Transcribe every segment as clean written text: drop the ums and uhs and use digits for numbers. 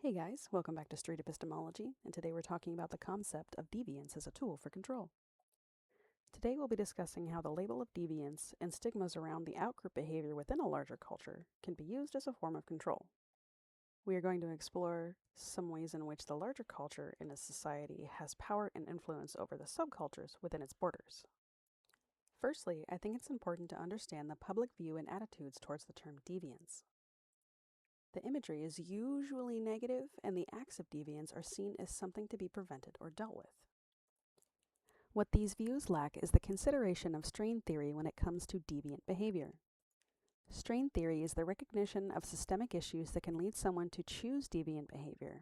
Hey guys, welcome back to Street Epistemology, and today we're talking about the concept of deviance as a tool for control. Today we'll be discussing how the label of deviance and stigmas around the outgroup behavior within a larger culture can be used as a form of control. We are going to explore some ways in which the larger culture in a society has power and influence over the subcultures within its borders. Firstly, I think it's important to understand the public view and attitudes towards the term deviance. The imagery is usually negative, and the acts of deviance are seen as something to be prevented or dealt with. What these views lack is the consideration of strain theory when it comes to deviant behavior. Strain theory is the recognition of systemic issues that can lead someone to choose deviant behavior.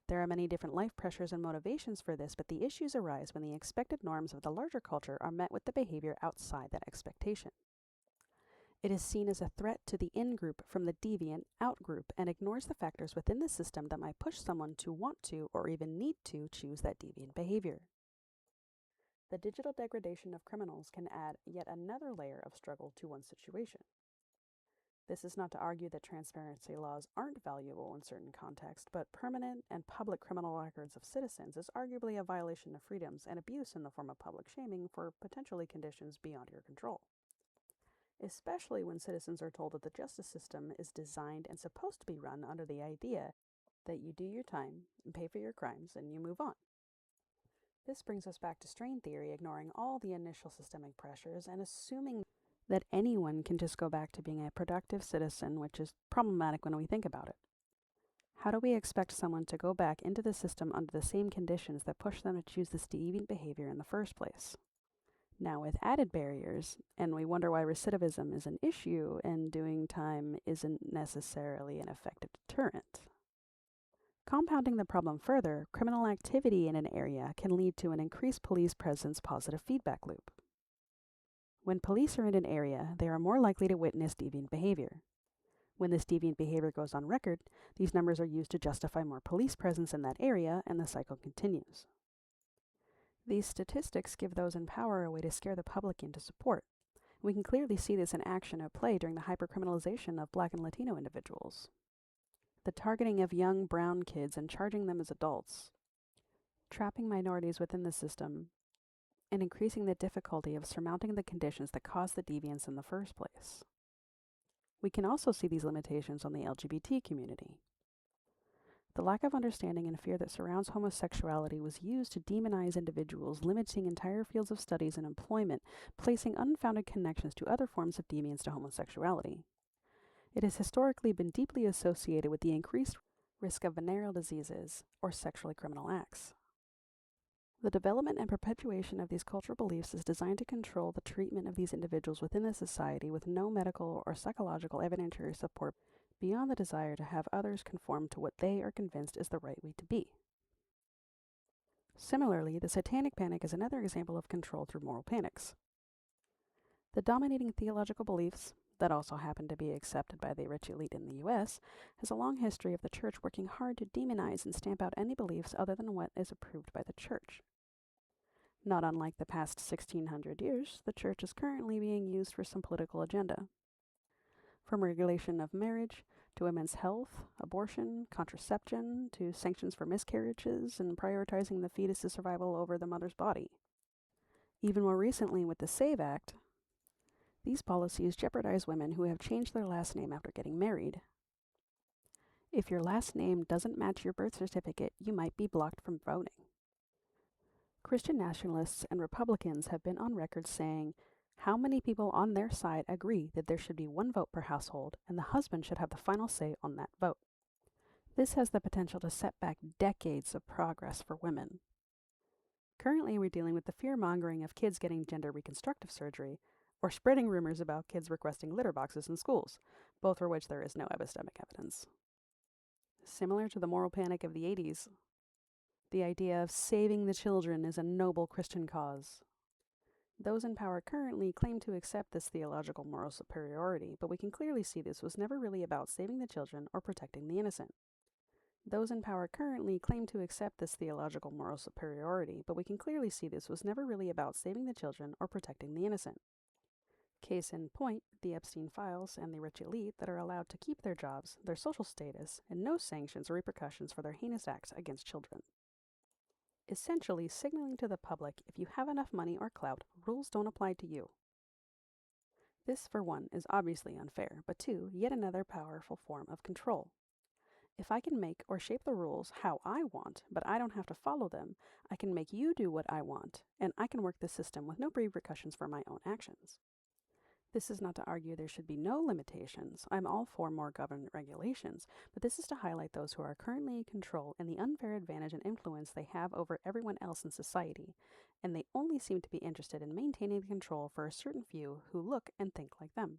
There are many different life pressures and motivations for this, but the issues arise when the expected norms of the larger culture are met with the behavior outside that expectation. It is seen as a threat to the in-group from the deviant out-group and ignores the factors within the system that might push someone to want to or even need to choose that deviant behavior. The digital degradation of criminals can add yet another layer of struggle to one's situation. This is not to argue that transparency laws aren't valuable in certain contexts, but permanent and public criminal records of citizens is arguably a violation of freedoms and abuse in the form of public shaming for potentially conditions beyond your control. Especially when citizens are told that the justice system is designed and supposed to be run under the idea that you do your time and pay for your crimes and you move on. This brings us back to strain theory, ignoring all the initial systemic pressures and assuming that anyone can just go back to being a productive citizen, which is problematic when we think about it. How do we expect someone to go back into the system under the same conditions that push them to choose this deviant behavior in the first place? Now, with added barriers, and we wonder why recidivism is an issue and doing time isn't necessarily an effective deterrent. Compounding the problem further, criminal activity in an area can lead to an increased police presence positive feedback loop. When police are in an area, they are more likely to witness deviant behavior. When this deviant behavior goes on record, these numbers are used to justify more police presence in that area, and the cycle continues. These statistics give those in power a way to scare the public into support. We can clearly see this in action at play during the hypercriminalization of Black and Latino individuals. The targeting of young brown kids and charging them as adults, trapping minorities within the system, and increasing the difficulty of surmounting the conditions that cause the deviance in the first place. We can also see these limitations on the LGBT community. The lack of understanding and fear that surrounds homosexuality was used to demonize individuals, limiting entire fields of studies and employment, placing unfounded connections to other forms of deviance to homosexuality. It has historically been deeply associated with the increased risk of venereal diseases or sexually criminal acts. The development and perpetuation of these cultural beliefs is designed to control the treatment of these individuals within the society with no medical or psychological evidentiary support beyond the desire to have others conform to what they are convinced is the right way to be. Similarly, the satanic panic is another example of control through moral panics. The dominating theological beliefs, that also happen to be accepted by the rich elite in the US, has a long history of the church working hard to demonize and stamp out any beliefs other than what is approved by the church. Not unlike the past 1600 years, the church is currently being used for some political agenda. From regulation of marriage, to women's health, abortion, contraception, to sanctions for miscarriages, and prioritizing the fetus's survival over the mother's body. Even more recently with the SAVE Act, these policies jeopardize women who have changed their last name after getting married. If your last name doesn't match your birth certificate, you might be blocked from voting. Christian nationalists and Republicans have been on record saying how many people on their side agree that there should be one vote per household and the husband should have the final say on that vote. This has the potential to set back decades of progress for women. Currently, we're dealing with the fear-mongering of kids getting gender reconstructive surgery or spreading rumors about kids requesting litter boxes in schools, both for which there is no epistemic evidence. Similar to the moral panic of the 80s, the idea of saving the children is a noble Christian cause. Those in power currently claim to accept this theological moral superiority, but we can clearly see this was never really about saving the children or protecting the innocent. Those in power currently claim to accept this theological moral superiority, but we can clearly see this was never really about saving the children or protecting the innocent. Case in point, the Epstein files and the rich elite that are allowed to keep their jobs, their social status, and no sanctions or repercussions for their heinous acts against children. Essentially signaling to the public, if you have enough money or clout, rules don't apply to you. This, for one, is obviously unfair, but two, yet another powerful form of control. If I can make or shape the rules how I want, but I don't have to follow them, I can make you do what I want, and I can work the system with no repercussions for my own actions. This is not to argue there should be no limitations. I'm all for more government regulations, but this is to highlight those who are currently in control and the unfair advantage and influence they have over everyone else in society, and they only seem to be interested in maintaining the control for a certain few who look and think like them.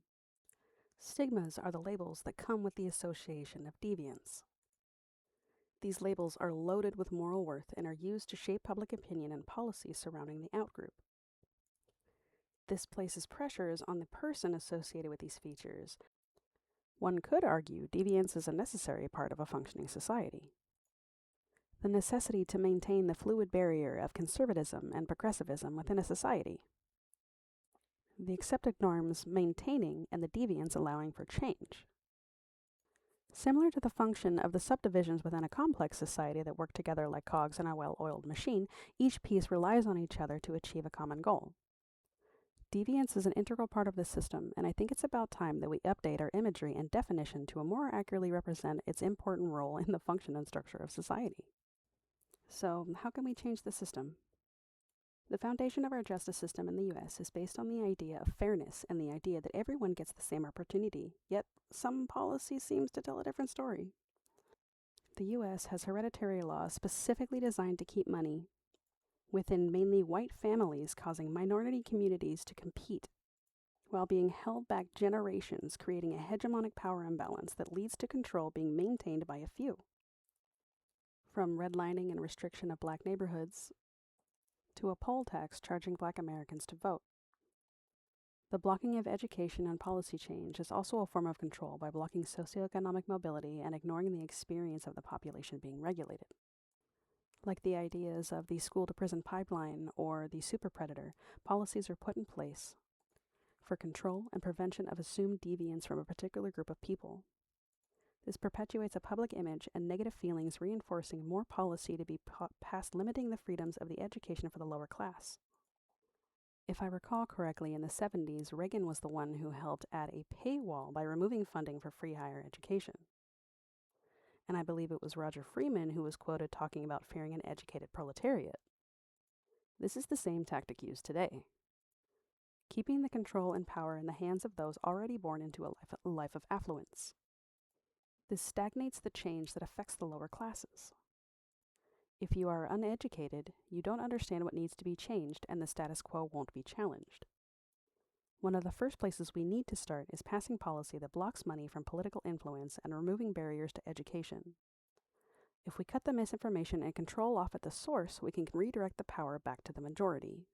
Stigmas are the labels that come with the association of deviance. These labels are loaded with moral worth and are used to shape public opinion and policy surrounding the outgroup. This places pressures on the person associated with these features. One could argue deviance is a necessary part of a functioning society. The necessity to maintain the fluid barrier of conservatism and progressivism within a society. The accepted norms maintaining and the deviance allowing for change. Similar to the function of the subdivisions within a complex society that work together like cogs in a well-oiled machine, each piece relies on each other to achieve a common goal. Deviance is an integral part of this system, and I think it's about time that we update our imagery and definition to more accurately represent its important role in the function and structure of society. So, how can we change the system? The foundation of our justice system in the U.S. is based on the idea of fairness and the idea that everyone gets the same opportunity, yet some policy seems to tell a different story. The U.S. has hereditary laws specifically designed to keep money within mainly white families, causing minority communities to compete while being held back generations, creating a hegemonic power imbalance that leads to control being maintained by a few. From redlining and restriction of black neighborhoods to a poll tax charging black Americans to vote. The blocking of education and policy change is also a form of control by blocking socioeconomic mobility and ignoring the experience of the population being regulated. Like the ideas of the school-to-prison pipeline or the super predator, policies are put in place for control and prevention of assumed deviance from a particular group of people. This perpetuates a public image and negative feelings, reinforcing more policy to be passed limiting the freedoms of the education for the lower class. If I recall correctly, in the 70s, Reagan was the one who helped add a paywall by removing funding for free higher education. And I believe it was Roger Freeman who was quoted talking about fearing an educated proletariat. This is the same tactic used today, keeping the control and power in the hands of those already born into a life of affluence. This stagnates the change that affects the lower classes. If you are uneducated, you don't understand what needs to be changed, and the status quo won't be challenged. One of the first places we need to start is passing policy that blocks money from political influence and removing barriers to education. If we cut the misinformation and control off at the source, we can redirect the power back to the majority.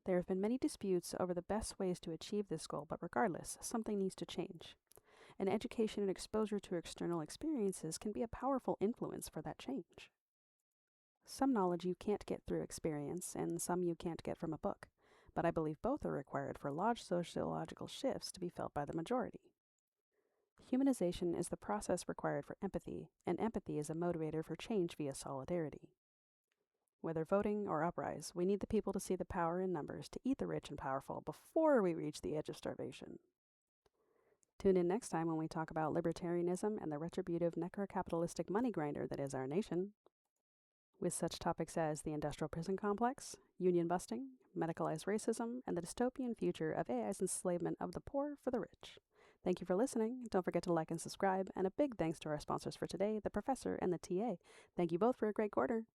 There have been many disputes over the best ways to achieve this goal, but regardless, something needs to change. And education and exposure to external experiences can be a powerful influence for that change. Some knowledge you can't get through experience, and some you can't get from a book, but I believe both are required for large sociological shifts to be felt by the majority. Humanization is the process required for empathy, and empathy is a motivator for change via solidarity. Whether voting or uprise, we need the people to see the power in numbers to eat the rich and powerful before we reach the edge of starvation. Tune in next time when we talk about libertarianism and the retributive necro-capitalistic money grinder that is our nation. With such topics as the industrial prison complex, union busting, medicalized racism, and the dystopian future of AI's enslavement of the poor for the rich. Thank you for listening. Don't forget to like and subscribe, and a big thanks to our sponsors for today, the professor and the TA. Thank you both for a great quarter.